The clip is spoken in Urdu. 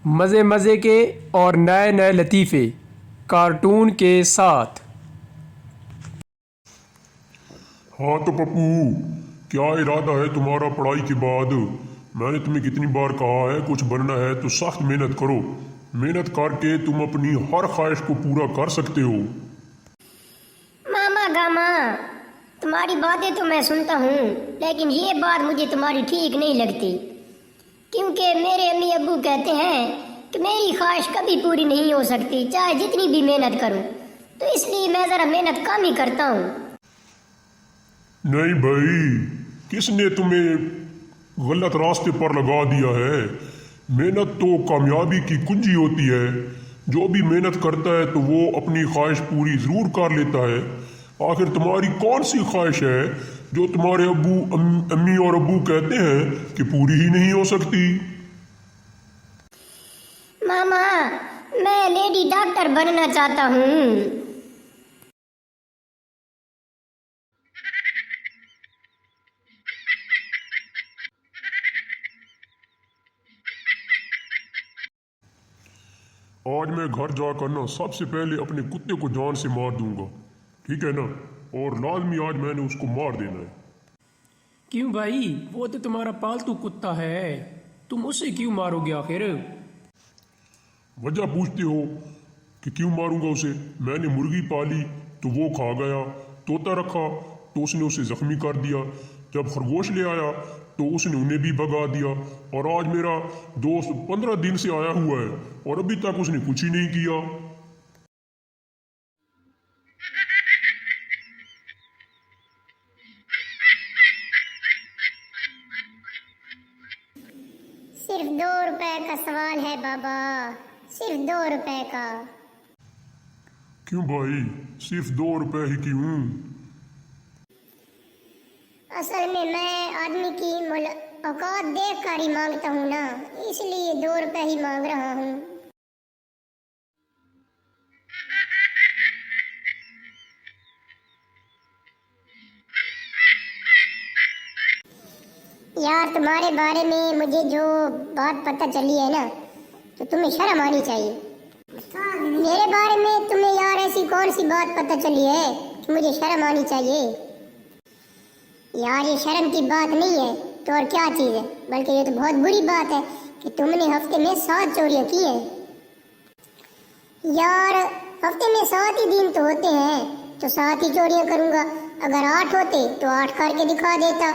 مزے مزے کے اور نئے نئے لطیفے کارٹون کے ساتھ۔ ہاں تو پپو، کیا ارادہ ہے تمہارا پڑھائی کے بعد؟ میں نے تمہیں کتنی بار کہا ہے کچھ بننا ہے تو سخت محنت کرو، محنت کر کے تم اپنی ہر خواہش کو پورا کر سکتے ہو۔ ماما گاما، تمہاری باتیں تو میں سنتا ہوں، لیکن یہ بات مجھے تمہاری ٹھیک نہیں لگتی، کیونکہ میرے امی ابو کہتے ہیں کہ میری خواہش کبھی پوری نہیں ہو سکتی چاہے جتنی بھی محنت کروں، تو اس لیے میں ذرا محنت کم ہی کرتا ہوں۔ نہیں بھائی، کس نے تمہیں غلط راستے پر لگا دیا ہے؟ محنت تو کامیابی کی کنجی ہوتی ہے۔ جو بھی محنت کرتا ہے تو وہ اپنی خواہش پوری ضرور کر لیتا ہے۔ آخر تمہاری کون سی خواہش ہے جو تمہارے امی اور ابو کہتے ہیں کہ پوری ہی نہیں ہو سکتی؟ ماما، میں لیڈی ڈاکٹر بننا چاہتا ہوں۔ آج میں گھر جا کر نا سب سے پہلے اپنے کتے کو جان سے مار دوں گا، ٹھیک ہے نا؟ اور لازمی آج میں نے اس کو مار دینا ہے۔ کیوں بھائی، وہ تو تمہارا پالتو کتا ہے، تم اسے کیوں مارو گے آخر؟ وجہ پوچھتے ہو کہ کیوں ماروں گا اسے؟ میں نے مرغی پالی تو وہ کھا گیا، طوطا رکھا تو اس نے اسے زخمی کر دیا، جب خرگوش لے آیا تو اس نے انہیں بھی بھگا دیا، اور آج میرا دوست 15 دن سے آیا ہوا ہے اور ابھی تک اس نے کچھ ہی نہیں کیا۔ صرف 2 روپے کا سوال ہے بابا، صرف 2 روپے کا۔ کیوں بھائی، صرف 2 روپے ہی کیوں؟ اصل میں آدمی کی اوقات دیکھ کر ہی مانگتا ہوں نا، اس لیے 2 روپے ہی مانگ رہا ہوں۔ یار، تمہارے بارے میں مجھے جو بات پتہ چلی ہے نا، تو تمہیں شرم آنی چاہیے۔ میرے بارے میں تمہیں یار ایسی کون سی بات پتہ چلی ہے کہ مجھے شرم آنی چاہیے؟ یار، یہ شرم کی بات نہیں ہے تو اور کیا چیز ہے، بلکہ یہ تو بہت بری بات ہے کہ تم نے ہفتے میں 7 چوریاں کی ہیں۔ یار، ہفتے میں 7 ہی دن تو ہوتے ہیں، تو 7 ہی چوریاں کروں گا، اگر 8 ہوتے تو 8 کر کے دکھا دیتا۔